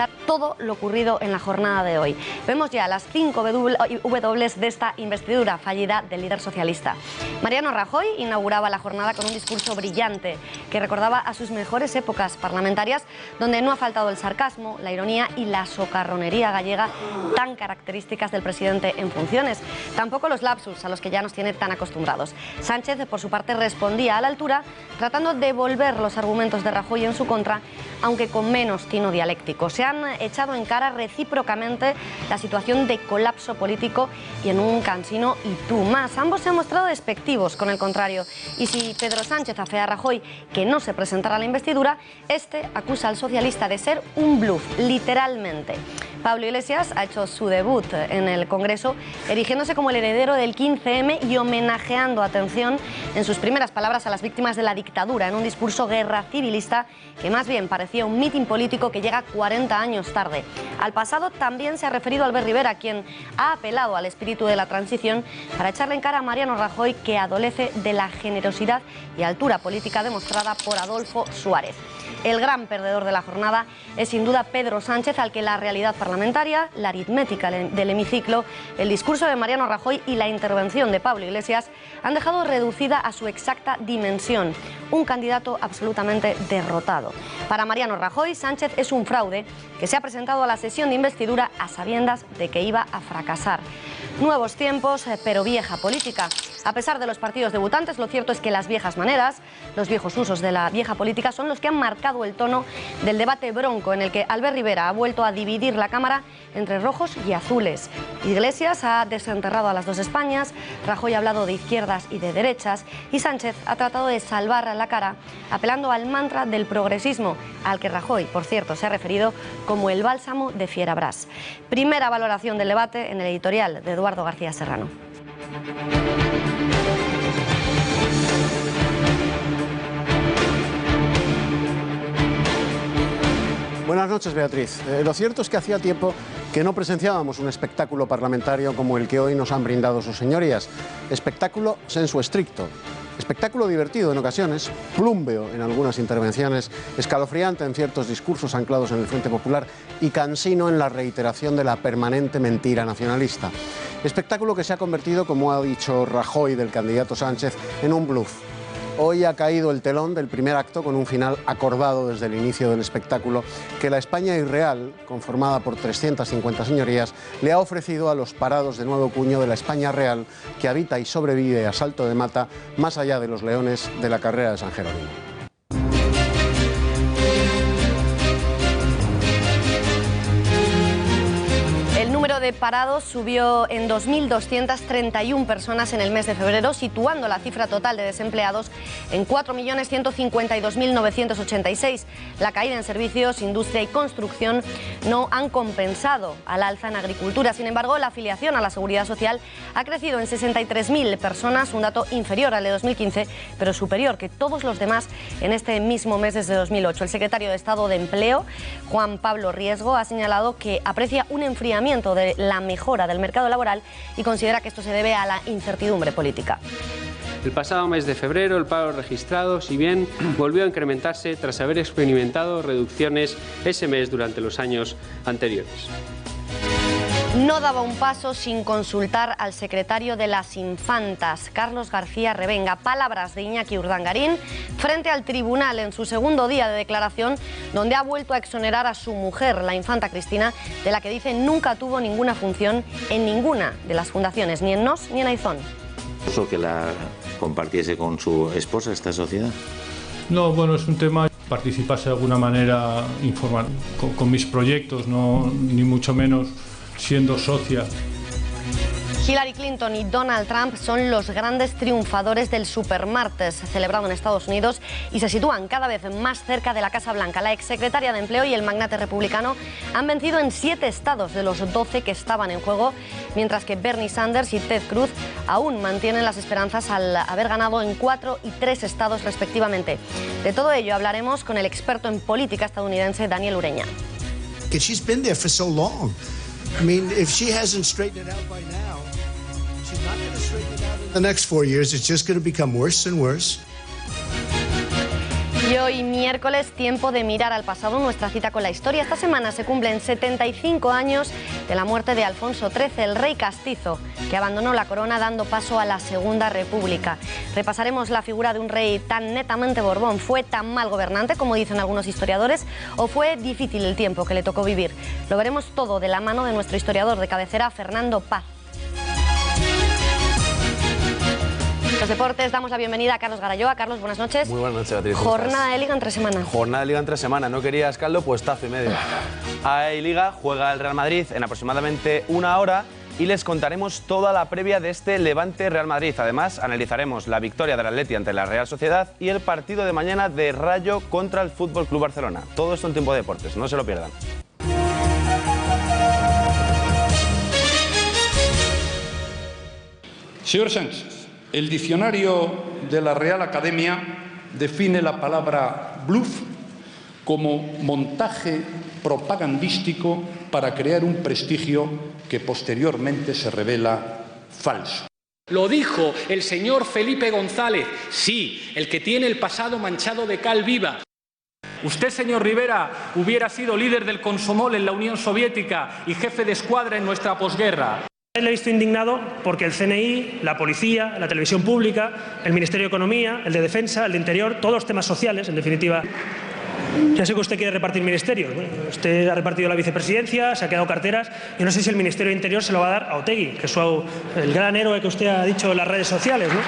analizar todo lo ocurrido en la jornada de hoy. Vemos ya las 5 W de esta investidura fallida del líder socialista. Mariano Rajoy inauguraba la jornada con un discurso brillante que recordaba a sus mejores épocas parlamentarias, donde no ha faltado el sarcasmo, la ironía y la socarronería gallega tan características del presidente en funciones. Tampoco los lapsus a los que ya nos tiene tan acostumbrados. Sánchez, por su parte, respondía a la altura, tratando de volver los argumentos de Rajoy en su contra, aunque con menos tino dialéctico. Se han echado en cara recíprocamente la situación de colapso político y en un cansino y tú más. Ambos se han mostrado despectivos con el contrario. Y si Pedro Sánchez afea a Rajoy que no se presentara a la investidura, este acusa al socialista de ser un bluff, literalmente. Pablo Iglesias ha hecho su debut en el Congreso, erigiéndose como el heredero del 15M y homenajeando, atención, en sus primeras palabras a las víctimas de la dictadura, en un discurso guerra civilista que más bien parecía un mitin político que llega 40 años tarde. Al pasado también se ha referido Albert Rivera, quien ha apelado al espíritu de la transición para echarle en cara a Mariano Rajoy, que adolece de la generosidad y altura política demostrada por Adolfo Suárez. El gran perdedor de la jornada es sin duda Pedro Sánchez, al que la realidad parlamentaria, la aritmética del hemiciclo, el discurso de Mariano Rajoy y la intervención de Pablo Iglesias han dejado reducida a su exacta dimensión. Un candidato absolutamente derrotado. Para Mariano Rajoy, Sánchez es un fraude que se ha presentado a la sesión de investidura a sabiendas de que iba a fracasar. Nuevos tiempos, pero vieja política. A pesar de los partidos debutantes, lo cierto es que las viejas maneras, los viejos usos de la vieja política son los que han marcado el tono del debate bronco en el que Albert Rivera ha vuelto a dividir la Cámara entre rojos y azules. Iglesias ha desenterrado a las dos Españas, Rajoy ha hablado de izquierdas y de derechas y Sánchez ha tratado de salvar la cara apelando al mantra del progresismo, al que Rajoy, por cierto, se ha referido como el bálsamo de Fierabras. Primera valoración del debate en el editorial de Eduardo García Serrano. Buenas noches, Beatriz. Lo cierto es que hacía tiempo que no presenciábamos un espectáculo parlamentario como el que hoy nos han brindado sus señorías. Espectáculo sensu stricto. Espectáculo divertido en ocasiones, plúmbeo en algunas intervenciones, escalofriante en ciertos discursos anclados en el Frente Popular y cansino en la reiteración de la permanente mentira nacionalista. Espectáculo que se ha convertido, como ha dicho Rajoy del candidato Sánchez, en un bluff. Hoy ha caído el telón del primer acto con un final acordado desde el inicio del espectáculo que la España irreal, conformada por 350 señorías, le ha ofrecido a los parados de nuevo cuño de la España real que habita y sobrevive a salto de mata más allá de los leones de la carrera de San Jerónimo. El número de parados subió en 2.231 personas en el mes de febrero, situando la cifra total de desempleados en 4.152.986. La caída en servicios, industria y construcción no han compensado al alza en agricultura. Sin embargo, la afiliación a la Seguridad Social ha crecido en 63.000 personas, un dato inferior al de 2015, pero superior que todos los demás en este mismo mes desde 2008. El secretario de Estado de Empleo, Juan Pablo Riesgo, ha señalado que aprecia un enfriamiento de la mejora del mercado laboral y considera que esto se debe a la incertidumbre política. El pasado mes de febrero el paro registrado, si bien volvió a incrementarse tras haber experimentado reducciones ese mes durante los años anteriores. No daba un paso sin consultar al secretario de las Infantas, Carlos García Revenga. Palabras de Iñaki Urdangarín frente al tribunal en su segundo día de declaración, donde ha vuelto a exonerar a su mujer, la infanta Cristina, de la que dice nunca tuvo ninguna función en ninguna de las fundaciones, ni en NOS ni en Aizón. ¿Eso que la compartiese con su esposa esta sociedad? No, bueno, es un tema, participase de alguna manera informal con mis proyectos, no, ni mucho menos siendo socia. Hillary Clinton y Donald Trump son los grandes triunfadores del Supermartes celebrado en Estados Unidos y se sitúan cada vez más cerca de la Casa Blanca. La exsecretaria de Empleo y el magnate republicano han vencido en 7 estados de los 12 que estaban en juego, mientras que Bernie Sanders y Ted Cruz aún mantienen las esperanzas al haber ganado en 4 y 3 estados respectivamente. De todo ello hablaremos con el experto en política estadounidense Daniel Ureña. She's been there for so long. I mean, if she hasn't straightened it out by now, she's not going to straighten it out in the next 4 years. It's just going to become worse and worse. Y hoy miércoles, tiempo de mirar al pasado, nuestra cita con la historia. Esta semana se cumplen 75 años de la muerte de Alfonso XIII, el rey castizo, que abandonó la corona dando paso a la Segunda República. Repasaremos la figura de un rey tan netamente Borbón. ¿Fue tan mal gobernante, como dicen algunos historiadores, o fue difícil el tiempo que le tocó vivir? Lo veremos todo de la mano de nuestro historiador de cabecera, Fernando Paz. Los deportes, damos la bienvenida a Carlos Garayó. Carlos, buenas noches. Muy buenas noches, Beatriz. Jornada de Liga entre semana. Jornada de Liga entre semana. ¿No querías caldo? Pues tazo y medio. Hay Liga, juega el Real Madrid en aproximadamente una hora y les contaremos toda la previa de este Levante-Real Madrid. Además, analizaremos la victoria del Atleti ante la Real Sociedad y el partido de mañana de Rayo contra el FC Barcelona. Todo esto en Tiempo de Deportes, no se lo pierdan. Señor Sánchez, el diccionario de la Real Academia define la palabra bluff como montaje propagandístico para crear un prestigio que posteriormente se revela falso. Lo dijo el señor Felipe González, sí, el que tiene el pasado manchado de cal viva. Usted, señor Rivera, hubiera sido líder del Komsomol en la Unión Soviética y jefe de escuadra en nuestra posguerra. Le he visto indignado porque el CNI, la policía, la televisión pública, el Ministerio de Economía, el de Defensa, el de Interior, todos los temas sociales, en definitiva. Ya sé que usted quiere repartir ministerios. Bueno, usted ha repartido la vicepresidencia, se ha quedado carteras. Yo no sé si el Ministerio de Interior se lo va a dar a Otegi, que es el gran héroe que usted ha dicho en las redes sociales, ¿no?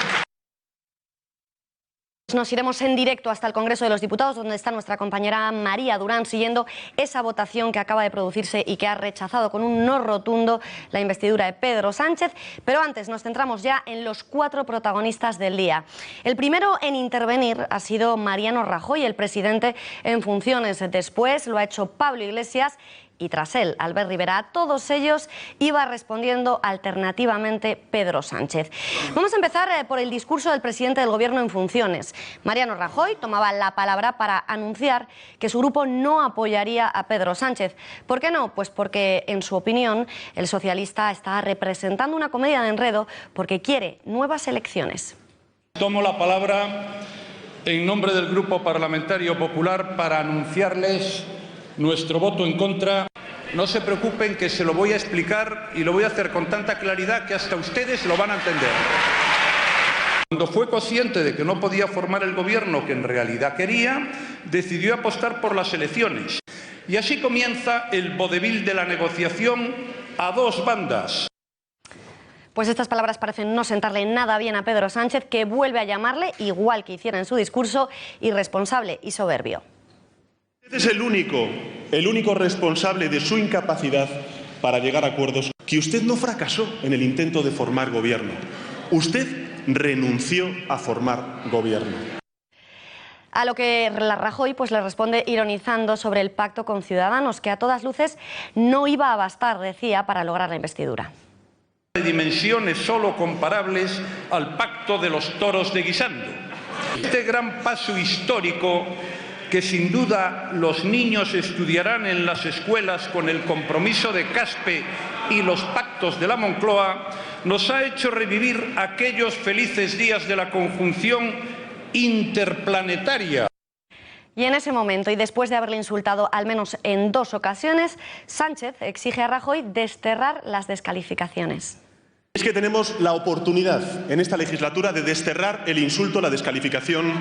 Nos iremos en directo hasta el Congreso de los Diputados, donde está nuestra compañera María Durán, siguiendo esa votación que acaba de producirse y que ha rechazado con un no rotundo la investidura de Pedro Sánchez. Pero antes nos centramos ya en los 4 protagonistas del día. El primero en intervenir ha sido Mariano Rajoy, el presidente en funciones. Después lo ha hecho Pablo Iglesias. Y tras él, Albert Rivera. A todos ellos iba respondiendo alternativamente Pedro Sánchez. Vamos a empezar por el discurso del presidente del Gobierno en funciones. Mariano Rajoy tomaba la palabra para anunciar que su grupo no apoyaría a Pedro Sánchez. ¿Por qué no? Pues porque, en su opinión, el socialista está representando una comedia de enredo porque quiere nuevas elecciones. Tomo la palabra en nombre del Grupo Parlamentario Popular para anunciarles nuestro voto en contra. No se preocupen, que se lo voy a explicar y lo voy a hacer con tanta claridad que hasta ustedes lo van a entender. Cuando fue consciente de que no podía formar el gobierno que en realidad quería, decidió apostar por las elecciones. Y así comienza el vodevil de la negociación a 2 bandas. Pues estas palabras parecen no sentarle nada bien a Pedro Sánchez, que vuelve a llamarle, igual que hiciera en su discurso, irresponsable y soberbio. Usted es el único responsable de su incapacidad para llegar a acuerdos. Que usted no fracasó en el intento de formar gobierno. Usted renunció a formar gobierno. A lo que Rajoy pues le responde ironizando sobre el pacto con Ciudadanos, que a todas luces no iba a bastar, decía, para lograr la investidura. De dimensiones solo comparables al pacto de los toros de Guisando. Este gran paso histórico, que sin duda los niños estudiarán en las escuelas con el compromiso de Caspe y los pactos de la Moncloa, nos ha hecho revivir aquellos felices días de la conjunción interplanetaria. Y en ese momento, y después de haberle insultado al menos en 2 ocasiones, Sánchez exige a Rajoy desterrar las descalificaciones. Es que tenemos la oportunidad en esta legislatura de desterrar el insulto, la descalificación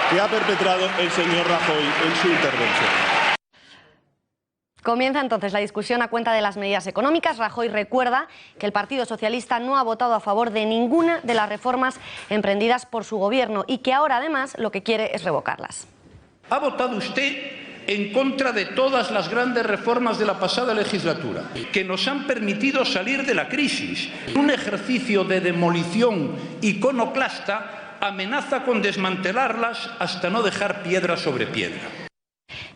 que ha perpetrado el señor Rajoy en su intervención. Comienza entonces la discusión a cuenta de las medidas económicas. Rajoy recuerda que el Partido Socialista no ha votado a favor de ninguna de las reformas emprendidas por su gobierno y que ahora además lo que quiere es revocarlas. ¿Ha votado usted en contra de todas las grandes reformas de la pasada legislatura, que nos han permitido salir de la crisis? Un ejercicio de demolición iconoclasta amenaza con desmantelarlas hasta no dejar piedra sobre piedra.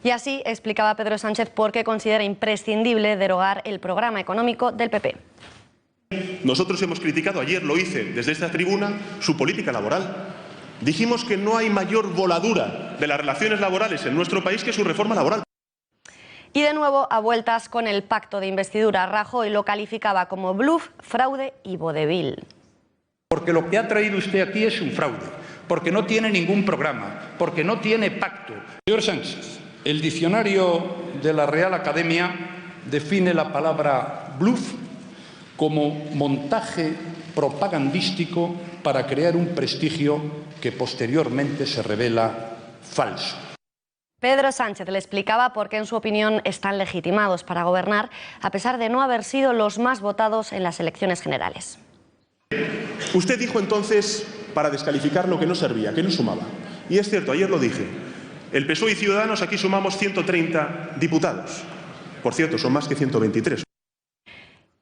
Y así explicaba Pedro Sánchez por qué considera imprescindible derogar el programa económico del PP. Nosotros hemos criticado, ayer lo hice desde esta tribuna, su política laboral. Dijimos que no hay mayor voladura de las relaciones laborales en nuestro país que su reforma laboral. Y de nuevo a vueltas con el pacto de investidura. Rajoy lo calificaba como bluff, fraude y vodevil. Porque lo que ha traído usted aquí es un fraude. porque no tiene ningún programa, porque no tiene pacto. Señor Sánchez, el diccionario de la Real Academia define la palabra bluff como montaje propagandístico para crear un prestigio que posteriormente se revela falso. Pedro Sánchez le explicaba por qué, en su opinión, están legitimados para gobernar, a pesar de no haber sido los más votados en las elecciones generales. Usted dijo entonces, para descalificar lo que no servía, que no sumaba. Y es cierto, ayer lo dije. El PSOE y Ciudadanos aquí sumamos 130 diputados. Por cierto, son más que 123.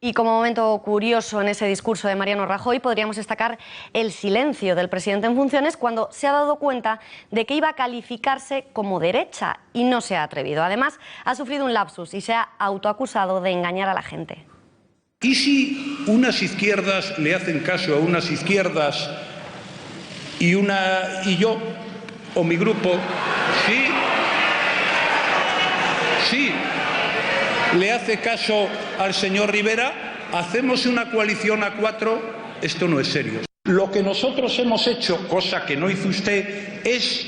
Y como momento curioso en ese discurso de Mariano Rajoy, podríamos destacar el silencio del presidente en funciones cuando se ha dado cuenta de que iba a calificarse como derecha y no se ha atrevido. Además, ha sufrido un lapsus y se ha autoacusado de engañar a la gente. ¿Y si unas izquierdas le hacen caso a unas izquierdas y yo o mi grupo sí le hace caso al señor Rivera, hacemos una coalición a 4, esto no es serio. Lo que nosotros hemos hecho, cosa que no hizo usted, es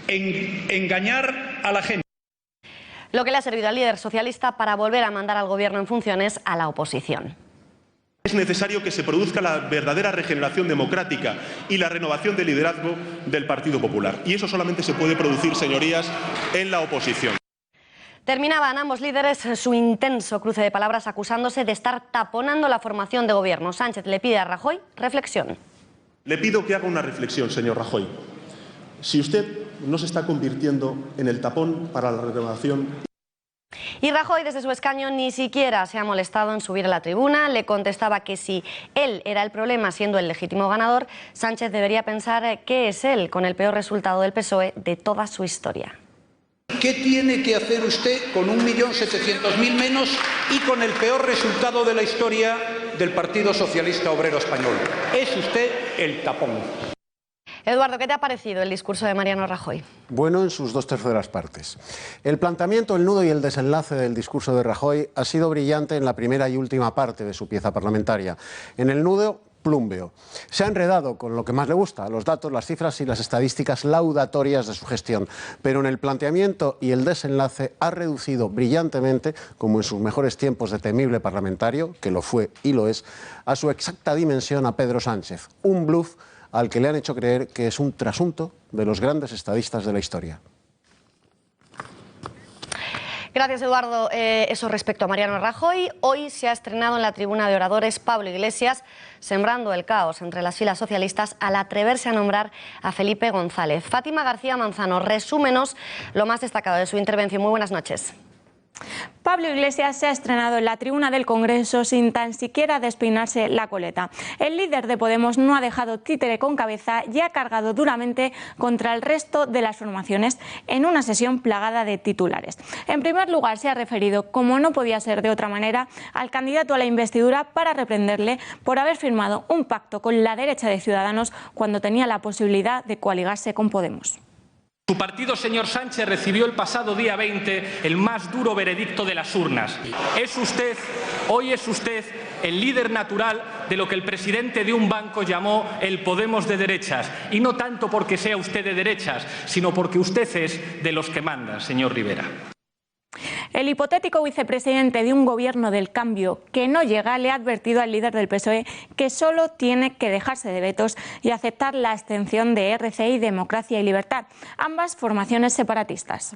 engañar a la gente. Lo que le ha servido al líder socialista para volver a mandar al gobierno en funciones a la oposición. Es necesario que se produzca la verdadera regeneración democrática y la renovación del liderazgo del Partido Popular. Y eso solamente se puede producir, señorías, en la oposición. Terminaban ambos líderes su intenso cruce de palabras acusándose de estar taponando la formación de gobierno. Sánchez le pide a Rajoy reflexión. Le pido que haga una reflexión, señor Rajoy. Si usted no se está convirtiendo en el tapón para la renovación. Y Rajoy, desde su escaño, ni siquiera se ha molestado en subir a la tribuna. Le contestaba que si él era el problema siendo el legítimo ganador, Sánchez debería pensar qué es él con el peor resultado del PSOE de toda su historia. ¿Qué tiene que hacer usted con 1.700.000 menos y con el peor resultado de la historia del Partido Socialista Obrero Español? Es usted el tapón. Eduardo, ¿qué te ha parecido el discurso de Mariano Rajoy? Bueno, en sus 2/3 partes. El planteamiento, el nudo y el desenlace del discurso de Rajoy ha sido brillante en la primera y última parte de su pieza parlamentaria. En el nudo, plumbeo. Se ha enredado con lo que más le gusta, los datos, las cifras y las estadísticas laudatorias de su gestión, pero en el planteamiento y el desenlace ha reducido brillantemente, como en sus mejores tiempos de temible parlamentario, que lo fue y lo es, a su exacta dimensión a Pedro Sánchez, un bluff al que le han hecho creer que es un trasunto de los grandes estadistas de la historia. Gracias, Eduardo. Eso respecto a Mariano Rajoy. Hoy se ha estrenado en la tribuna de oradores Pablo Iglesias, sembrando el caos entre las filas socialistas al atreverse a nombrar a Felipe González. Fátima García Manzano, resúmenos lo más destacado de su intervención. Muy buenas noches. Pablo Iglesias se ha estrenado en la tribuna del Congreso sin tan siquiera despeinarse la coleta. El líder de Podemos no ha dejado títere con cabeza y ha cargado duramente contra el resto de las formaciones en una sesión plagada de titulares. En primer lugar, se ha referido, como no podía ser de otra manera, al candidato a la investidura para reprenderle por haber firmado un pacto con la derecha de Ciudadanos cuando tenía la posibilidad de coaligarse con Podemos. Su partido, señor Sánchez, recibió el pasado día 20 el más duro veredicto de las urnas. Hoy es usted el líder natural de lo que el presidente de un banco llamó el Podemos de derechas. Y no tanto porque sea usted de derechas, sino porque usted es de los que manda, señor Rivera. El hipotético vicepresidente de un gobierno del cambio que no llega le ha advertido al líder del PSOE que solo tiene que dejarse de vetos y aceptar la abstención de RC y Democracia y Libertad, ambas formaciones separatistas.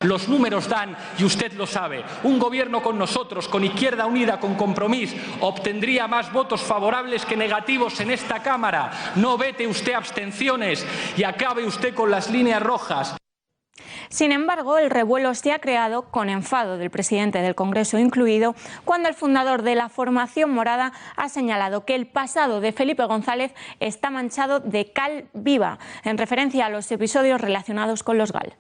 Los números dan, y usted lo sabe, un gobierno con nosotros, con Izquierda Unida, con Compromís, obtendría más votos favorables que negativos en esta Cámara. No vete usted abstenciones y acabe usted con las líneas rojas. Sin embargo, el revuelo se ha creado, con enfado del presidente del Congreso incluido, cuando el fundador de la formación morada ha señalado que el pasado de Felipe González está manchado de cal viva, en referencia a los episodios relacionados con los GAL.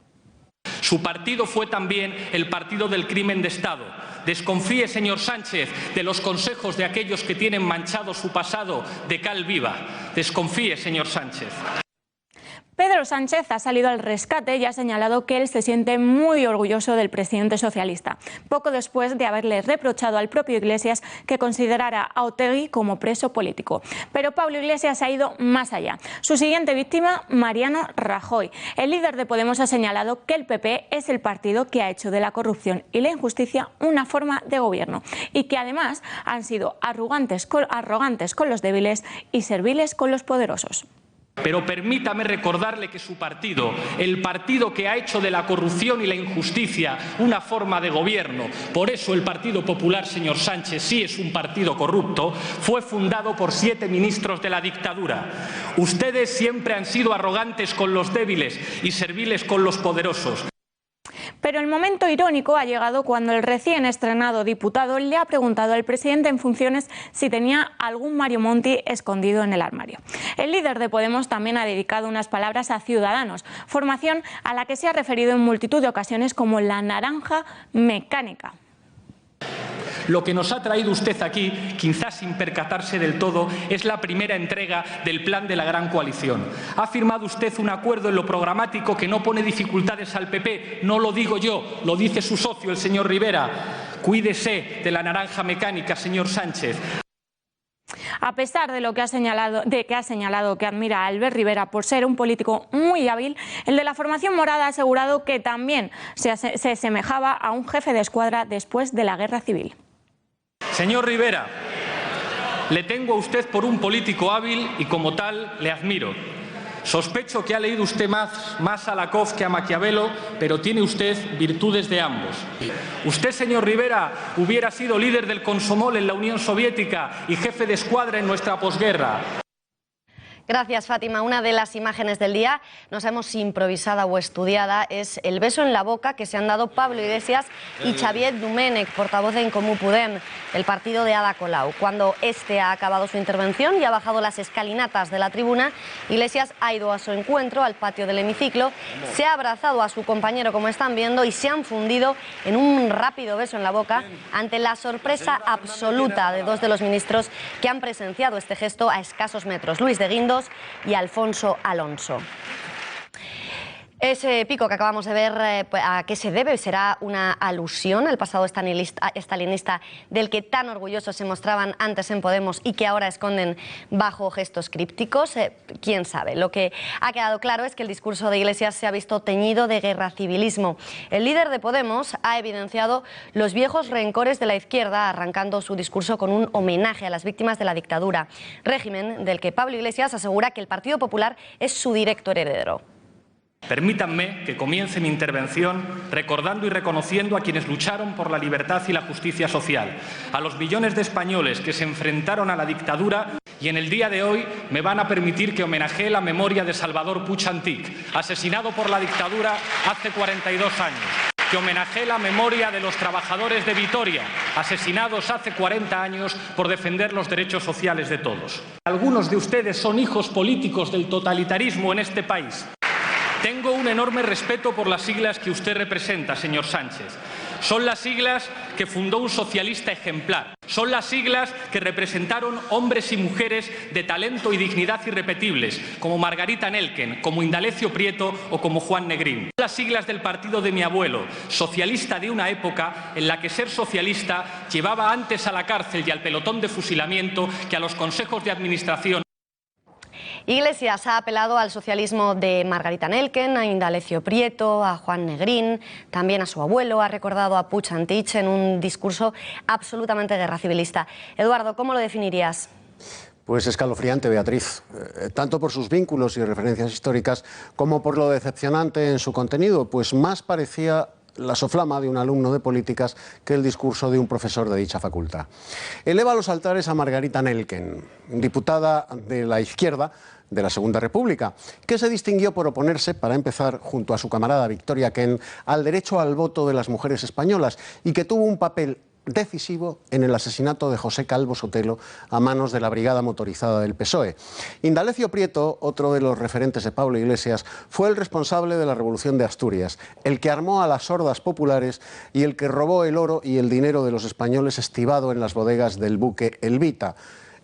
Su partido fue también el partido del crimen de Estado. Desconfíe, señor Sánchez, de los consejos de aquellos que tienen manchado su pasado de cal viva. Desconfíe, señor Sánchez. Pedro Sánchez ha salido al rescate y ha señalado que él se siente muy orgulloso del presidente socialista, poco después de haberle reprochado al propio Iglesias que considerara a Otegi como preso político. Pero Pablo Iglesias ha ido más allá. Su siguiente víctima, Mariano Rajoy. El líder de Podemos ha señalado que el PP es el partido que ha hecho de la corrupción y la injusticia una forma de gobierno y que además han sido arrogantes con los débiles y serviles con los poderosos. Pero permítame recordarle que su partido, el partido que ha hecho de la corrupción y la injusticia una forma de gobierno, por eso el Partido Popular, señor Sánchez, sí es un partido corrupto, fue fundado por 7 ministros de la dictadura. Ustedes siempre han sido arrogantes con los débiles y serviles con los poderosos. Pero el momento irónico ha llegado cuando el recién estrenado diputado le ha preguntado al presidente en funciones si tenía algún Mario Monti escondido en el armario. El líder de Podemos también ha dedicado unas palabras a Ciudadanos, formación a la que se ha referido en multitud de ocasiones como la naranja mecánica. Lo que nos ha traído usted aquí, quizás sin percatarse del todo, es la primera entrega del plan de la gran coalición. Ha firmado usted un acuerdo en lo programático que no pone dificultades al PP. No lo digo yo, lo dice su socio, el señor Rivera. Cuídese de la naranja mecánica, señor Sánchez. A pesar de lo que ha señalado, que admira a Albert Rivera por ser un político muy hábil, el de la formación morada ha asegurado que también se asemejaba a un jefe de escuadra después de la guerra civil. Señor Rivera, le tengo a usted por un político hábil y como tal le admiro. Sospecho que ha leído usted más a Lakoff que a Maquiavelo, pero tiene usted virtudes de ambos. Usted, señor Rivera, hubiera sido líder del Komsomol en la Unión Soviética y jefe de escuadra en nuestra posguerra. Gracias, Fátima. Una de las imágenes del día, no sabemos si improvisada o estudiada, es el beso en la boca que se han dado Pablo Iglesias y Xavier Domènech, portavoz de En Comú Podem, el partido de Ada Colau. Cuando este ha acabado su intervención y ha bajado las escalinatas de la tribuna, Iglesias ha ido a su encuentro al patio del hemiciclo, se ha abrazado a su compañero, como están viendo, y se han fundido en un rápido beso en la boca ante la sorpresa absoluta de 2 de los ministros que han presenciado este gesto a escasos metros, Luis de Guindos y Alfonso Alonso. Ese pico que acabamos de ver, ¿a qué se debe? ¿Será una alusión al pasado estalinista del que tan orgullosos se mostraban antes en Podemos y que ahora esconden bajo gestos crípticos? ¿Quién sabe? Lo que ha quedado claro es que el discurso de Iglesias se ha visto teñido de guerra civilismo. El líder de Podemos ha evidenciado los viejos rencores de la izquierda, arrancando su discurso con un homenaje a las víctimas de la dictadura, régimen del que Pablo Iglesias asegura que el Partido Popular es su directo heredero. Permítanme que comience mi intervención recordando y reconociendo a quienes lucharon por la libertad y la justicia social, a los millones de españoles que se enfrentaron a la dictadura y en el día de hoy me van a permitir que homenajee la memoria de Salvador Puig Antich, asesinado por la dictadura hace 42 años. Que homenajee la memoria de los trabajadores de Vitoria, asesinados hace 40 años por defender los derechos sociales de todos. Algunos de ustedes son hijos políticos del totalitarismo en este país. Tengo un enorme respeto por las siglas que usted representa, señor Sánchez. Son las siglas que fundó un socialista ejemplar. Son las siglas que representaron hombres y mujeres de talento y dignidad irrepetibles, como Margarita Nelken, como Indalecio Prieto o como Juan Negrín. Son las siglas del partido de mi abuelo, socialista de una época en la que ser socialista llevaba antes a la cárcel y al pelotón de fusilamiento que a los consejos de administración. Iglesias ha apelado al socialismo de Margarita Nelken, a Indalecio Prieto, a Juan Negrín, también a su abuelo, ha recordado a Puig Antich en un discurso absolutamente guerra civilista. Eduardo, ¿cómo lo definirías? Pues escalofriante, Beatriz, tanto por sus vínculos y referencias históricas como por lo decepcionante en su contenido, pues más parecía la soflama de un alumno de políticas que el discurso de un profesor de dicha facultad. Eleva a los altares a Margarita Nelken, diputada de la izquierda de la Segunda República, que se distinguió por oponerse, para empezar, junto a su camarada Victoria Kent, al derecho al voto de las mujeres españolas y que tuvo un papel decisivo en el asesinato de José Calvo Sotelo a manos de la brigada motorizada del PSOE. Indalecio Prieto, otro de los referentes de Pablo Iglesias, fue el responsable de la Revolución de Asturias, el que armó a las hordas populares y el que robó el oro y el dinero de los españoles estibado en las bodegas del buque Elvita.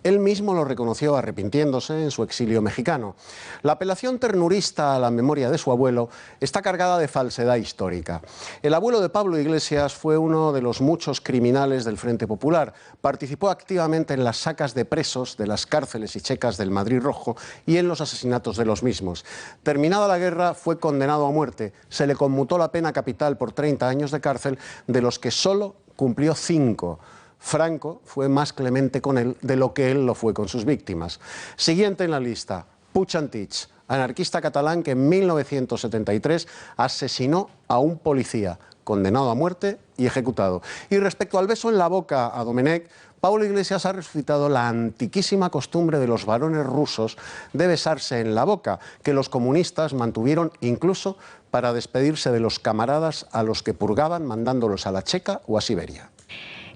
Él mismo lo reconoció arrepintiéndose en su exilio mexicano. La apelación ternurista a la memoria de su abuelo está cargada de falsedad histórica. El abuelo de Pablo Iglesias fue uno de los muchos criminales del Frente Popular. Participó activamente en las sacas de presos de las cárceles y checas del Madrid Rojo y en los asesinatos de los mismos. Terminada la guerra, fue condenado a muerte. Se le conmutó la pena capital por 30 años de cárcel, de los que solo cumplió 5. Franco fue más clemente con él de lo que él lo fue con sus víctimas. Siguiente en la lista, Puig Antich, anarquista catalán que en 1973 asesinó a un policía, condenado a muerte y ejecutado. Y respecto al beso en la boca a Domenech, Pablo Iglesias ha resucitado la antiquísima costumbre de los varones rusos de besarse en la boca, que los comunistas mantuvieron incluso para despedirse de los camaradas a los que purgaban mandándolos a la Checa o a Siberia.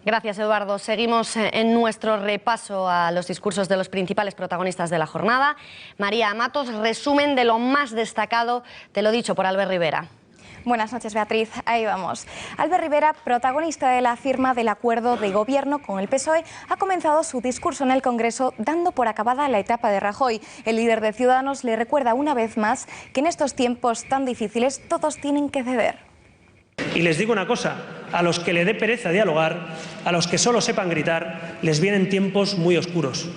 Gracias, Eduardo. Seguimos en nuestro repaso a los discursos de los principales protagonistas de la jornada. María Matos, resumen de lo más destacado, te lo dicho por Albert Rivera. Buenas noches, Beatriz. Ahí vamos. Albert Rivera, protagonista de la firma del acuerdo de gobierno con el PSOE, ha comenzado su discurso en el Congreso dando por acabada la etapa de Rajoy. El líder de Ciudadanos le recuerda una vez más que en estos tiempos tan difíciles todos tienen que ceder. Y les digo una cosa, a los que le dé pereza dialogar, a los que solo sepan gritar, les vienen tiempos muy oscuros.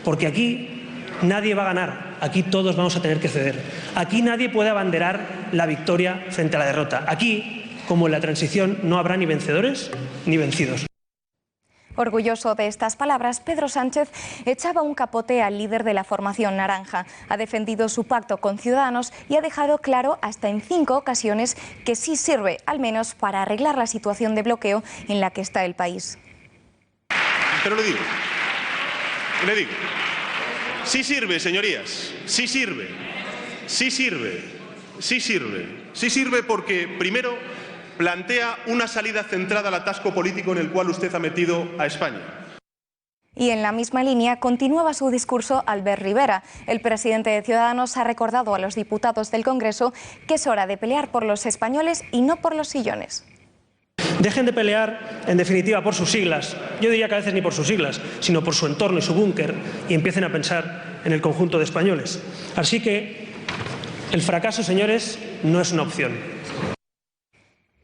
Porque aquí nadie va a ganar, aquí todos vamos a tener que ceder. Aquí nadie puede abanderar la victoria frente a la derrota. Aquí, como en la transición, no habrá ni vencedores ni vencidos. Orgulloso de estas palabras, Pedro Sánchez echaba un capote al líder de la formación naranja. Ha defendido su pacto con Ciudadanos y ha dejado claro hasta en 5 ocasiones que sí sirve, al menos para arreglar la situación de bloqueo en la que está el país. Pero le digo, sí sirve, señorías, sí sirve, sí sirve, sí sirve, sí sirve porque, primero, plantea una salida centrada al atasco político en el cual usted ha metido a España. Y en la misma línea continuaba su discurso Albert Rivera. El presidente de Ciudadanos ha recordado a los diputados del Congreso que es hora de pelear por los españoles y no por los sillones. Dejen de pelear, en definitiva, por sus siglas. Yo diría que a veces ni por sus siglas, sino por su entorno y su búnker, y empiecen a pensar en el conjunto de españoles. Así que el fracaso, señores, no es una opción.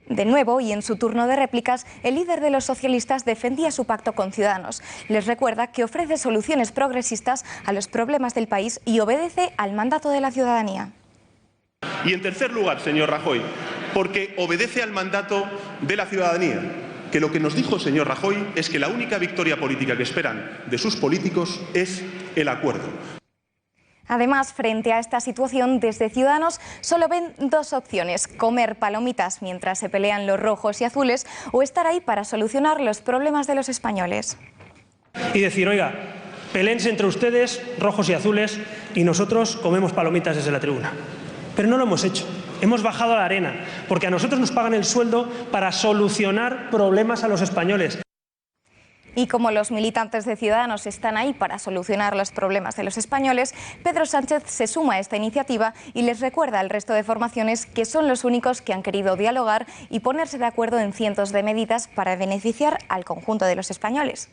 De nuevo, y en su turno de réplicas, el líder de los socialistas defendía su pacto con Ciudadanos. Les recuerda que ofrece soluciones progresistas a los problemas del país y obedece al mandato de la ciudadanía. Y en tercer lugar, señor Rajoy, porque obedece al mandato de la ciudadanía, que lo que nos dijo el señor Rajoy es que la única victoria política que esperan de sus políticos es el acuerdo. Además, frente a esta situación, desde Ciudadanos solo ven 2 opciones: comer palomitas mientras se pelean los rojos y azules o estar ahí para solucionar los problemas de los españoles. Y decir, oiga, peléense entre ustedes, rojos y azules, y nosotros comemos palomitas desde la tribuna. Pero no lo hemos hecho. Hemos bajado a la arena, porque a nosotros nos pagan el sueldo para solucionar problemas a los españoles. Y como los militantes de Ciudadanos están ahí para solucionar los problemas de los españoles, Pedro Sánchez se suma a esta iniciativa y les recuerda al resto de formaciones que son los únicos que han querido dialogar y ponerse de acuerdo en cientos de medidas para beneficiar al conjunto de los españoles.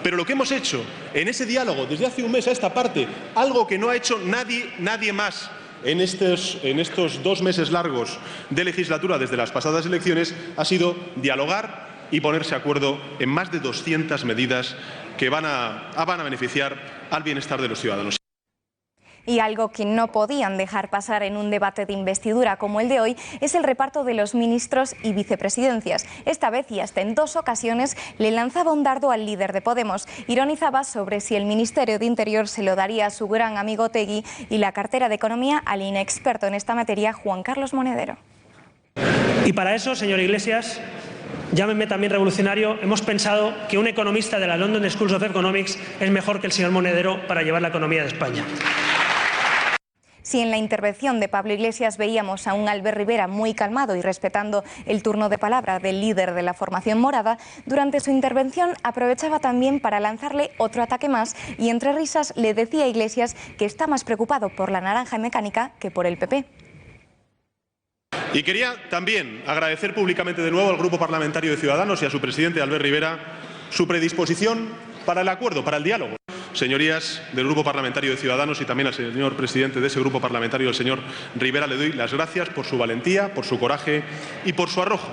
Pero lo que hemos hecho en ese diálogo desde hace un mes a esta parte, algo que no ha hecho nadie más en estos 2 meses largos de legislatura desde las pasadas elecciones, ha sido dialogar y ponerse de acuerdo en más de 200 medidas que van a beneficiar al bienestar de los ciudadanos. Y algo que no podían dejar pasar en un debate de investidura como el de hoy es el reparto de los ministros y vicepresidencias. Esta vez y hasta en 2 ocasiones le lanzaba un dardo al líder de Podemos. Ironizaba sobre si el Ministerio de Interior se lo daría a su gran amigo Otegi y la cartera de Economía al inexperto en esta materia Juan Carlos Monedero. Y para eso, señor Iglesias, llámenme también revolucionario, hemos pensado que un economista de la London School of Economics es mejor que el señor Monedero para llevar la economía de España. Si en la intervención de Pablo Iglesias veíamos a un Albert Rivera muy calmado y respetando el turno de palabra del líder de la formación morada, durante su intervención aprovechaba también para lanzarle otro ataque más y entre risas le decía a Iglesias que está más preocupado por la naranja mecánica que por el PP. Y quería también agradecer públicamente de nuevo al Grupo Parlamentario de Ciudadanos y a su presidente, Albert Rivera, su predisposición para el acuerdo, para el diálogo. Señorías del Grupo Parlamentario de Ciudadanos y también al señor presidente de ese grupo parlamentario, el señor Rivera, le doy las gracias por su valentía, por su coraje y por su arrojo.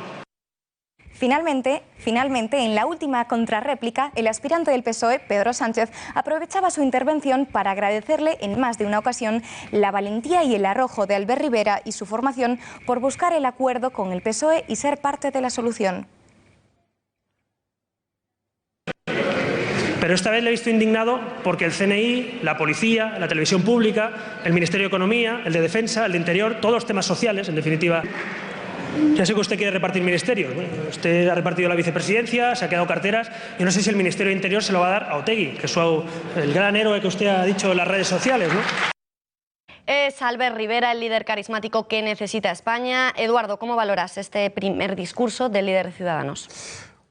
Finalmente, en la última contrarréplica, el aspirante del PSOE, Pedro Sánchez, aprovechaba su intervención para agradecerle en más de una ocasión la valentía y el arrojo de Albert Rivera y su formación por buscar el acuerdo con el PSOE y ser parte de la solución. Pero esta vez le he visto indignado porque el CNI, la policía, la televisión pública, el Ministerio de Economía, el de Defensa, el de Interior, todos los temas sociales, en definitiva. Ya sé que usted quiere repartir ministerios. Bueno, usted ha repartido la vicepresidencia, se ha quedado carteras. Yo no sé si el Ministerio de Interior se lo va a dar a Otegi, que es el gran héroe que usted ha dicho en las redes sociales, ¿no? Es Albert Rivera el líder carismático que necesita España. Eduardo, ¿cómo valoras este primer discurso del líder de Ciudadanos?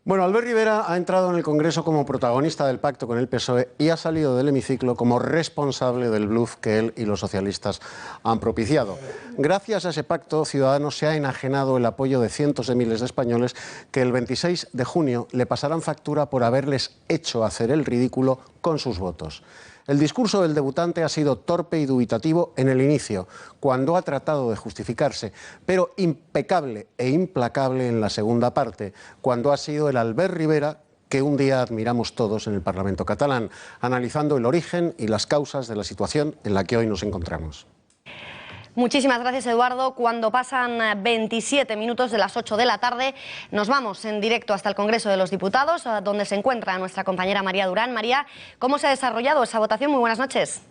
Bueno, Albert Rivera ha entrado en el Congreso como protagonista del pacto con el PSOE y ha salido del hemiciclo como responsable del bluff que él y los socialistas han propiciado. Gracias a ese pacto, Ciudadanos se ha enajenado el apoyo de cientos de miles de españoles que el 26 de junio le pasarán factura por haberles hecho hacer el ridículo con sus votos. El discurso del debutante ha sido torpe y dubitativo en el inicio, cuando ha tratado de justificarse, pero impecable e implacable en la segunda parte, cuando ha sido el Albert Rivera que un día admiramos todos en el Parlamento catalán, analizando el origen y las causas de la situación en la que hoy nos encontramos. Muchísimas gracias, Eduardo. Cuando pasan 27 minutos de las 8 de la tarde, nos vamos en directo hasta el Congreso de los Diputados, donde se encuentra nuestra compañera María Durán. María, ¿cómo se ha desarrollado esa votación? Muy buenas noches.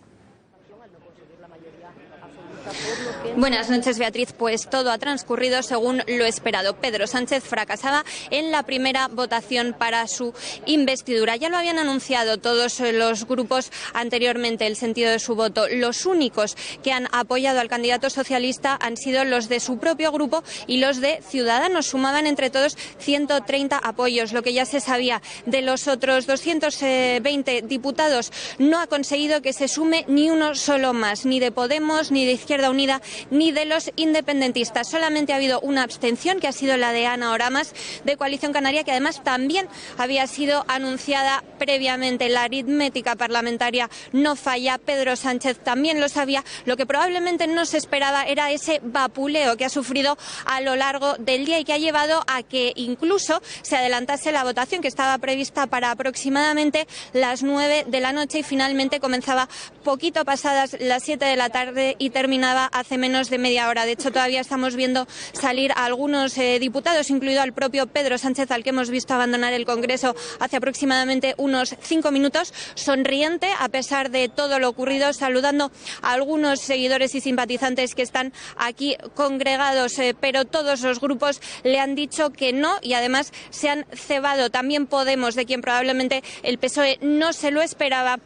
Buenas noches, Beatriz. Pues todo ha transcurrido según lo esperado. Pedro Sánchez fracasaba en la primera votación para su investidura. Ya lo habían anunciado todos los grupos anteriormente el sentido de su voto. Los únicos que han apoyado al candidato socialista han sido los de su propio grupo y los de Ciudadanos. Sumaban entre todos 130 apoyos. Lo que ya se sabía de los otros 220 diputados no ha conseguido que se sume ni uno solo más, ni de Podemos, ni de Izquierda Unida, ni de los independentistas. Solamente ha habido una abstención, que ha sido la de Ana Oramas, de Coalición Canaria, que además también había sido anunciada previamente. La aritmética parlamentaria no falla. Pedro Sánchez también lo sabía. Lo que probablemente no se esperaba era ese vapuleo que ha sufrido a lo largo del día y que ha llevado a que incluso se adelantase la votación, que estaba prevista para aproximadamente las 9 de la noche y finalmente comenzaba poquito pasadas las 7 de la tarde y terminaba hace menos de media hora. De hecho, todavía estamos viendo salir a algunos diputados, incluido al propio Pedro Sánchez, al que hemos visto abandonar el Congreso hace aproximadamente unos 5 minutos, sonriente a pesar de todo lo ocurrido, saludando a algunos seguidores y simpatizantes que están aquí congregados, pero todos los grupos le han dicho que no y además se han cebado. También Podemos, de quien probablemente el PSOE no se lo esperaba.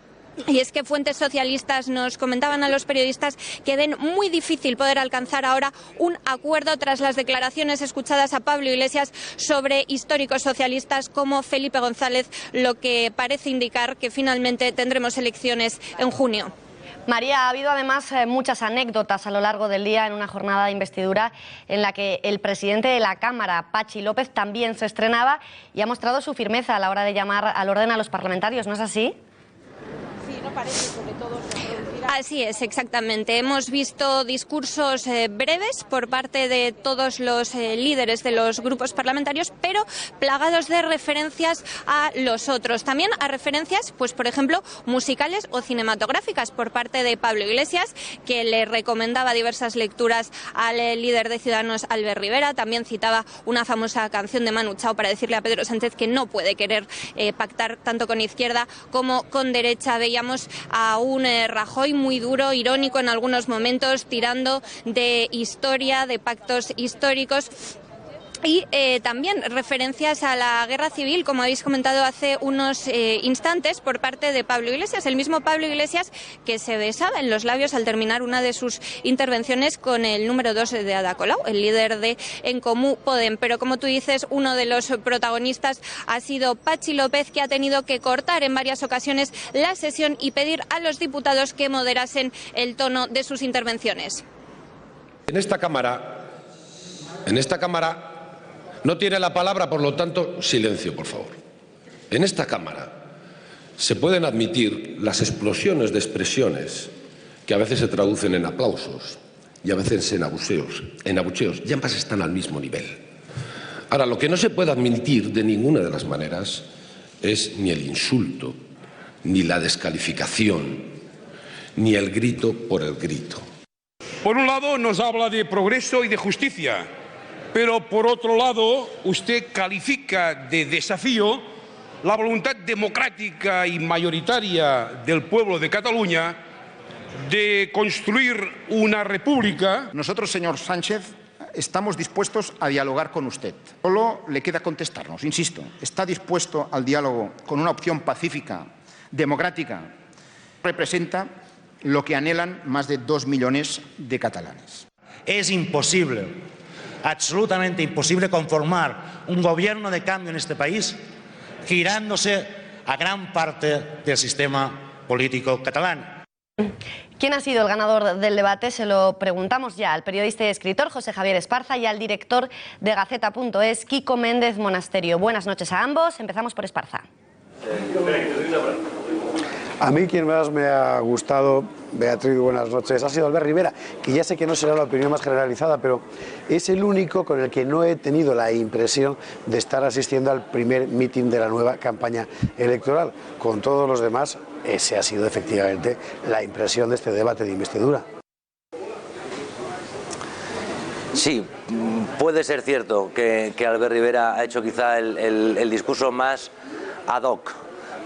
Y es que fuentes socialistas nos comentaban a los periodistas que ven muy difícil poder alcanzar ahora un acuerdo tras las declaraciones escuchadas a Pablo Iglesias sobre históricos socialistas como Felipe González, lo que parece indicar que finalmente tendremos elecciones en junio. María, ha habido además muchas anécdotas a lo largo del día en una jornada de investidura en la que el presidente de la Cámara, Patxi López, también se estrenaba y ha mostrado su firmeza a la hora de llamar al orden a los parlamentarios, ¿no es así? Sí, no parece, sobre todo. Así es, exactamente. Hemos visto discursos breves por parte de todos los líderes de los grupos parlamentarios, pero plagados de referencias a los otros. También a referencias, pues por ejemplo, musicales o cinematográficas por parte de Pablo Iglesias, que le recomendaba diversas lecturas al líder de Ciudadanos, Albert Rivera. También citaba una famosa canción de Manu Chao para decirle a Pedro Sánchez que no puede querer pactar tanto con izquierda como con derecha. Veíamos a un Rajoy muy duro, irónico en algunos momentos, tirando de historia, de pactos históricos. Y también referencias a la guerra civil, como habéis comentado hace unos instantes, por parte de Pablo Iglesias. El mismo Pablo Iglesias que se besaba en los labios al terminar una de sus intervenciones con el número 2 de Ada Colau, el líder de En Comú Podem. Pero como tú dices, uno de los protagonistas ha sido Patxi López, que ha tenido que cortar en varias ocasiones la sesión y pedir a los diputados que moderasen el tono de sus intervenciones. En esta Cámara no tiene la palabra, por lo tanto, silencio, por favor. En esta Cámara se pueden admitir las explosiones de expresiones que a veces se traducen en aplausos y a veces en abucheos, y ambas están al mismo nivel. Ahora, lo que no se puede admitir de ninguna de las maneras es ni el insulto, ni la descalificación, ni el grito por el grito. Por un lado nos habla de progreso y de justicia, pero por otro lado usted califica de desafío la voluntad democrática y mayoritaria del pueblo de Cataluña de construir una república. Nosotros, señor Sánchez, estamos dispuestos a dialogar con usted. Solo le queda contestarnos, insisto, ¿está dispuesto al diálogo con una opción pacífica, democrática? Representa lo que anhelan más de 2 millones de catalanes. Es imposible, absolutamente imposible, conformar un gobierno de cambio en este país girándose a gran parte del sistema político catalán. ¿Quién ha sido el ganador del debate? Se lo preguntamos ya al periodista y escritor José Javier Esparza y al director de Gaceta.es, Kiko Méndez Monasterio. Buenas noches a ambos. Empezamos por Esparza. A mí quien más me ha gustado, Beatriz, buenas noches, ha sido Albert Rivera, que ya sé que no será la opinión más generalizada, pero es el único con el que no he tenido la impresión de estar asistiendo al primer mitin de la nueva campaña electoral. Con todos los demás, ese ha sido efectivamente la impresión de este debate de investidura. Sí, puede ser cierto que Albert Rivera ha hecho quizá el discurso más ad hoc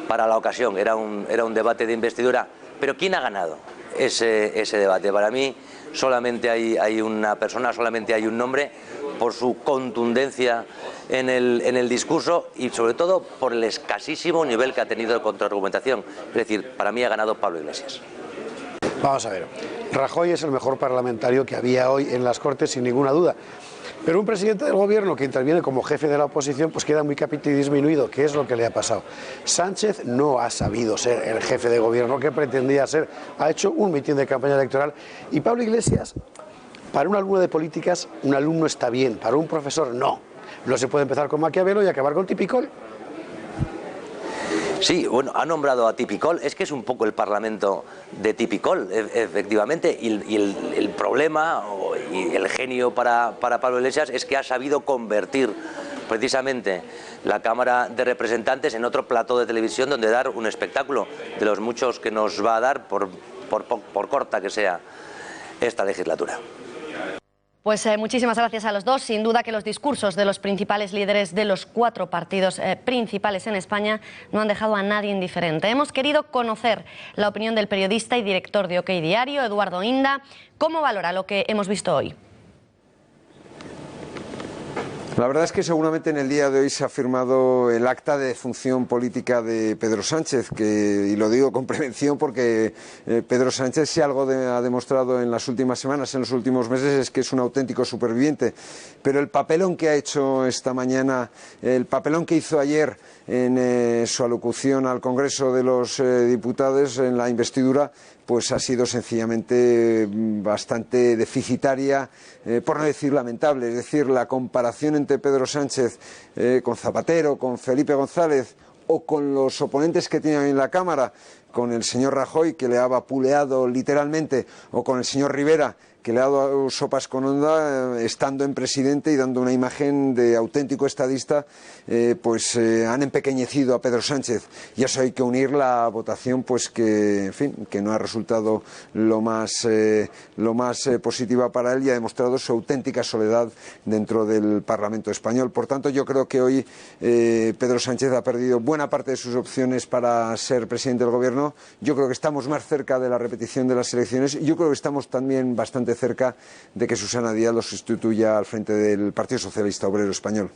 para la ocasión. Era un debate de investidura, pero ¿quién ha ganado ese debate? Para mí solamente hay una persona, solamente hay un nombre, por su contundencia en el discurso y sobre todo por el escasísimo nivel que ha tenido de contraargumentación. Es decir, para mí ha ganado Pablo Iglesias. Vamos a ver, Rajoy es el mejor parlamentario que había hoy en las Cortes, sin ninguna duda. Pero un presidente del gobierno que interviene como jefe de la oposición pues queda muy capito y disminuido. ¿Qué es lo que le ha pasado? Sánchez no ha sabido ser el jefe de gobierno que pretendía ser. Ha hecho un mitin de campaña electoral. Y Pablo Iglesias, para un alumno de políticas, un alumno está bien. Para un profesor, no. No se puede empezar con Maquiavelo y acabar con Tipicol. Sí, bueno, ha nombrado a Tipicol, es que es un poco el Parlamento de Tipicol, efectivamente, y el problema y el genio para Pablo Iglesias es que ha sabido convertir precisamente la Cámara de Representantes en otro plató de televisión donde dar un espectáculo de los muchos que nos va a dar por corta que sea esta legislatura. Pues muchísimas gracias a los dos. Sin duda que los discursos de los principales líderes de los 4 partidos principales en España no han dejado a nadie indiferente. Hemos querido conocer la opinión del periodista y director de OK Diario, Eduardo Inda. ¿Cómo valora lo que hemos visto hoy? La verdad es que seguramente en el día de hoy se ha firmado el acta de defunción política de Pedro Sánchez, y lo digo con prevención porque Pedro Sánchez, si algo ha demostrado en las últimas semanas, en los últimos meses, es que es un auténtico superviviente. Pero el papelón que ha hecho esta mañana, el papelón que hizo ayer en su alocución al Congreso de los Diputados en la investidura, pues ha sido sencillamente bastante deficitaria, por no decir lamentable. Es decir, la comparación entre Pedro Sánchez con Zapatero, con Felipe González o con los oponentes que tiene en la Cámara, con el señor Rajoy, que le ha vapuleado literalmente, o con el señor Rivera, que le ha dado sopas con onda, estando en presidente y dando una imagen de auténtico estadista, pues han empequeñecido a Pedro Sánchez. Y eso hay que unir la votación, pues que, en fin, que no ha resultado lo más positiva para él y ha demostrado su auténtica soledad dentro del Parlamento español. Por tanto, yo creo que hoy Pedro Sánchez ha perdido buena parte de sus opciones para ser presidente del Gobierno. Yo creo que estamos más cerca de la repetición de las elecciones y yo creo que estamos también bastante cerca de que Susana Díaz lo sustituya al frente del Partido Socialista Obrero Español.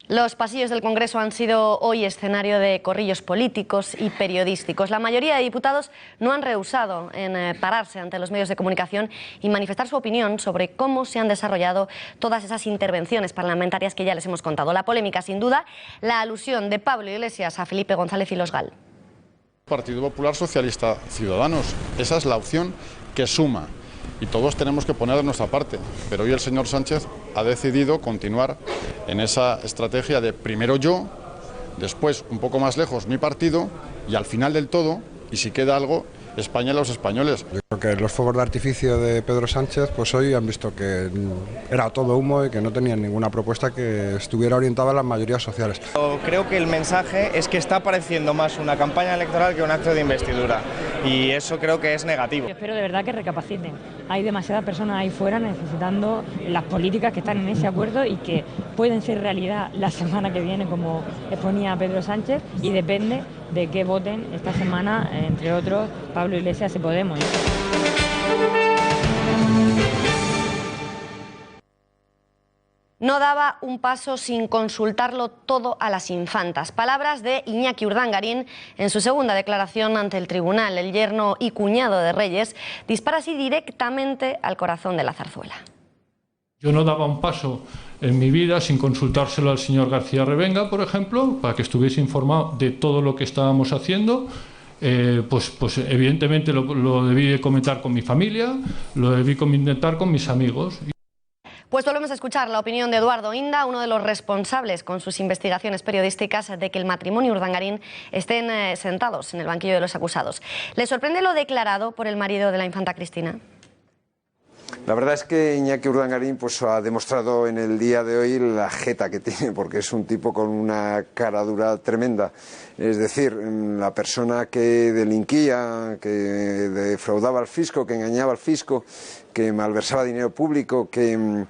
Los pasillos del Congreso han sido hoy escenario de corrillos políticos y periodísticos. La mayoría de diputados no han rehusado en pararse ante los medios de comunicación y manifestar su opinión sobre cómo se han desarrollado todas esas intervenciones parlamentarias que ya les hemos contado. La polémica, sin duda, la alusión de Pablo Iglesias a Felipe González y los GAL. Partido Popular Socialista Ciudadanos, esa es la opción que suma. Y todos tenemos que poner de nuestra parte, pero hoy el señor Sánchez ha decidido continuar en esa estrategia de primero yo, después un poco más lejos mi partido y al final del todo, y si queda algo, España y los españoles. Yo creo que los fuegos de artificio de Pedro Sánchez, pues hoy han visto que era todo humo y que no tenían ninguna propuesta que estuviera orientada a las mayorías sociales. Creo que el mensaje es que está pareciendo más una campaña electoral que un acto de investidura, y eso creo que es negativo. Yo espero de verdad que recapaciten. Hay demasiadas personas ahí fuera necesitando las políticas que están en ese acuerdo y que pueden ser realidad la semana que viene, como exponía Pedro Sánchez, y depende de qué voten esta semana, entre otros, Pablo Iglesias y Podemos. No daba un paso sin consultarlo todo a las infantas. Palabras de Iñaki Urdangarín en su segunda declaración ante el tribunal. El yerno y cuñado de Reyes dispara así directamente al corazón de la zarzuela. Yo no daba un paso en mi vida sin consultárselo al señor García Revenga, por ejemplo, para que estuviese informado de todo lo que estábamos haciendo. Pues evidentemente lo debí de comentar con mi familia, lo debí comentar con mis amigos. Pues volvemos a escuchar la opinión de Eduardo Inda, uno de los responsables con sus investigaciones periodísticas de que el matrimonio Urdangarín estén sentados en el banquillo de los acusados. ¿Le sorprende lo declarado por el marido de la infanta Cristina? La verdad es que Iñaki Urdangarín pues, ha demostrado en el día de hoy la jeta que tiene, porque es un tipo con una cara dura tremenda. Es decir, la persona que delinquía, que defraudaba al fisco, que engañaba al fisco, que malversaba dinero público, que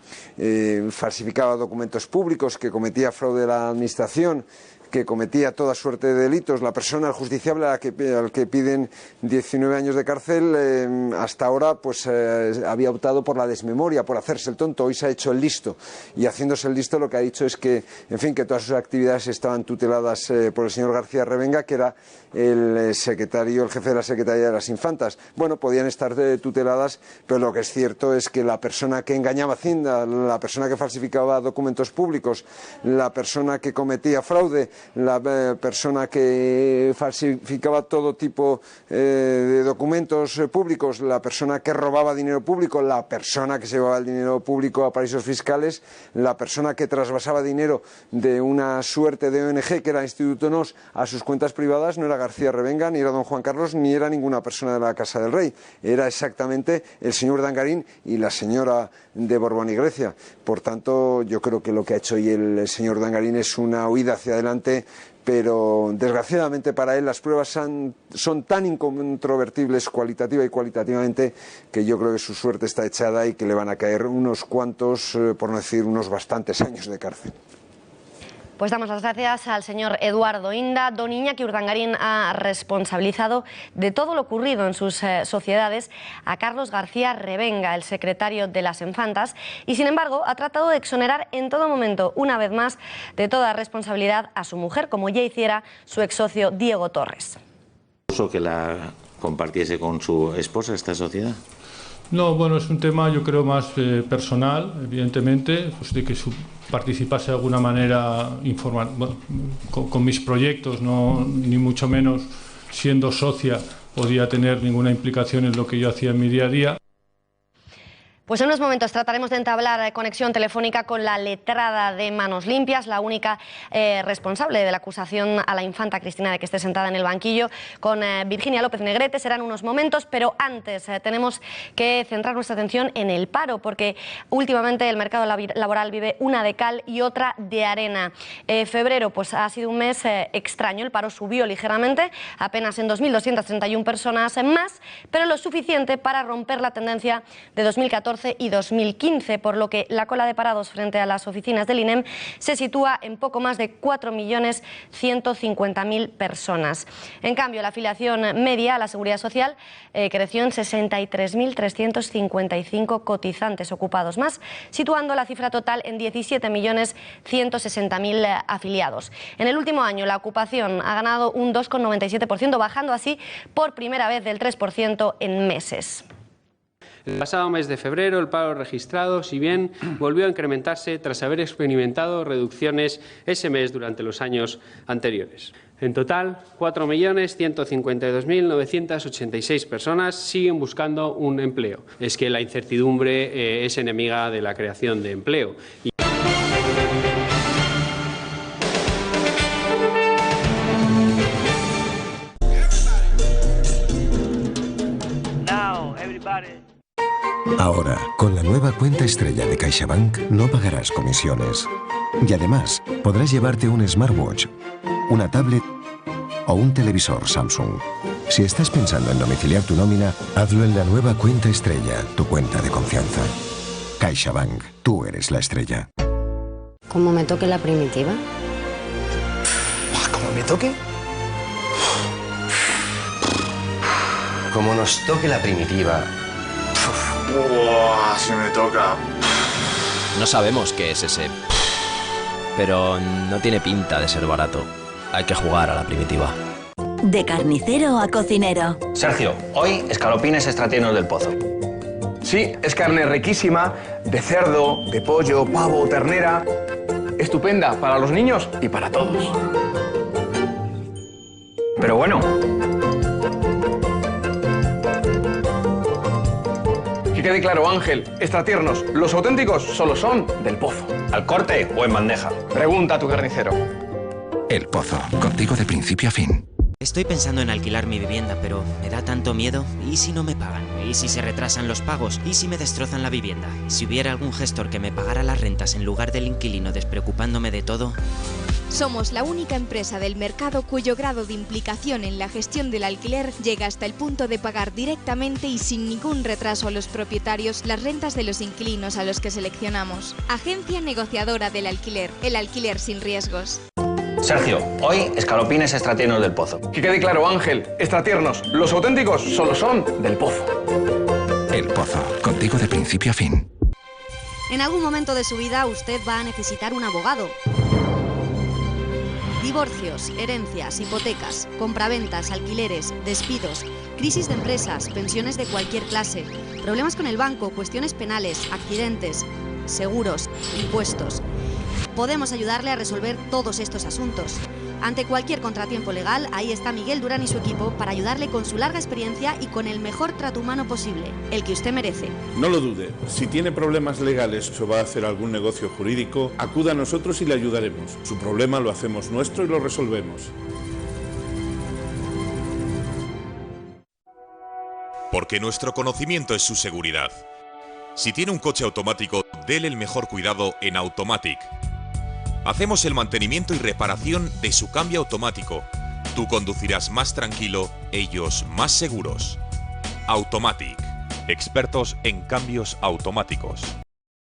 falsificaba documentos públicos, que cometía fraude a la administración, que cometía toda suerte de delitos, la persona, el justiciable al que piden 19 años de cárcel, hasta ahora pues había optado por la desmemoria, por hacerse el tonto. Hoy se ha hecho el listo, y haciéndose el listo lo que ha dicho es que, en fin, que todas sus actividades estaban tuteladas por el señor García Revenga, que era el secretario, el jefe de la Secretaría de las Infantas. Bueno, podían estar tuteladas, pero lo que es cierto es que la persona que engañaba a Hacienda, la persona que falsificaba documentos públicos, la persona que cometía fraude, la persona que falsificaba todo tipo de documentos públicos, la persona que robaba dinero público, la persona que se llevaba el dinero público a paraísos fiscales, la persona que trasvasaba dinero de una suerte de ONG que era Instituto Nos a sus cuentas privadas, no era García Revenga, ni era don Juan Carlos, ni era ninguna persona de la Casa del Rey. Era exactamente el señor Urdangarín y la señora de Borbón y Grecia. Por tanto, yo creo que lo que ha hecho hoy el señor Urdangarín es una huida hacia adelante, pero desgraciadamente para él las pruebas son tan incontrovertibles cualitativa y cualitativamente que yo creo que su suerte está echada y que le van a caer unos cuantos, por no decir unos bastantes años de cárcel. Pues damos las gracias al señor Eduardo Inda. Don Iñaki Urdangarín ha responsabilizado de todo lo ocurrido en sus sociedades a Carlos García Revenga, el secretario de las Infantas, y sin embargo ha tratado de exonerar en todo momento, una vez más, de toda responsabilidad a su mujer, como ya hiciera su ex socio Diego Torres. ¿Que la compartiese con su esposa esta sociedad? No, bueno, es un tema yo creo más personal, evidentemente, pues de que participase de alguna manera bueno, con mis proyectos, no, ni mucho menos siendo socia podía tener ninguna implicación en lo que yo hacía en mi día a día. Pues en unos momentos trataremos de entablar conexión telefónica con la letrada de Manos Limpias, la única responsable de la acusación a la infanta Cristina de que esté sentada en el banquillo, con Virginia López Negrete. Serán unos momentos, pero antes tenemos que centrar nuestra atención en el paro, porque últimamente el mercado laboral vive una de cal y otra de arena. Febrero pues ha sido un mes extraño, el paro subió ligeramente, apenas en 2.231 personas más, pero lo suficiente para romper la tendencia de 2014 y 2015, por lo que la cola de parados frente a las oficinas del INEM se sitúa en poco más de 4.150.000 personas. En cambio, la afiliación media a la Seguridad Social creció en 63.355 cotizantes ocupados más, situando la cifra total en 17.160.000 afiliados. En el último año, la ocupación ha ganado un 2,97%, bajando así por primera vez del 3% en meses. El pasado mes de febrero, el paro registrado, si bien volvió a incrementarse tras haber experimentado reducciones ese mes durante los años anteriores. En total, 4.152.986 personas siguen buscando un empleo. Es que la incertidumbre es enemiga de la creación de empleo. Ahora, con la nueva cuenta estrella de CaixaBank, no pagarás comisiones. Y además, podrás llevarte un smartwatch, una tablet o un televisor Samsung. Si estás pensando en domiciliar tu nómina, hazlo en la nueva cuenta estrella, tu cuenta de confianza. CaixaBank, tú eres la estrella. ¿Cómo me toque la primitiva? ¿Cómo me toque? Como nos toque la primitiva. ¡Buah! Si me toca. No sabemos qué es ese, pero no tiene pinta de ser barato. Hay que jugar a la primitiva. De carnicero a cocinero. Sergio, hoy escalopines extratiernos del Pozo. Sí, es carne riquísima, de cerdo, de pollo, pavo, ternera. Estupenda para los niños y para todos. Pero bueno. Que quede claro, Ángel, extratiernos, los auténticos solo son del Pozo. ¿Al corte o en bandeja? Pregunta a tu carnicero. El Pozo, contigo de principio a fin. Estoy pensando en alquilar mi vivienda, pero me da tanto miedo. ¿Y si no me pagan? ¿Y si se retrasan los pagos? ¿Y si me destrozan la vivienda? ¿Si hubiera algún gestor que me pagara las rentas en lugar del inquilino despreocupándome de todo? Somos la única empresa del mercado cuyo grado de implicación en la gestión del alquiler llega hasta el punto de pagar directamente y sin ningún retraso a los propietarios las rentas de los inquilinos a los que seleccionamos. Agencia negociadora del alquiler, el alquiler sin riesgos. Sergio, hoy escalopines extratiernos del Pozo. Que quede claro, Ángel, extratiernos, los auténticos solo son del Pozo. El Pozo, contigo de principio a fin. En algún momento de su vida usted va a necesitar un abogado. Divorcios, herencias, hipotecas, compraventas, alquileres, despidos, crisis de empresas, pensiones de cualquier clase, problemas con el banco, cuestiones penales, accidentes, seguros, impuestos. Podemos ayudarle a resolver todos estos asuntos. Ante cualquier contratiempo legal, ahí está Miguel Durán y su equipo para ayudarle con su larga experiencia y con el mejor trato humano posible, el que usted merece. No lo dude, si tiene problemas legales o va a hacer algún negocio jurídico, acuda a nosotros y le ayudaremos. Su problema lo hacemos nuestro y lo resolvemos. Porque nuestro conocimiento es su seguridad. Si tiene un coche automático, déle el mejor cuidado en Automatic. Hacemos el mantenimiento y reparación de su cambio automático. Tú conducirás más tranquilo, ellos más seguros. Automatic. Expertos en cambios automáticos.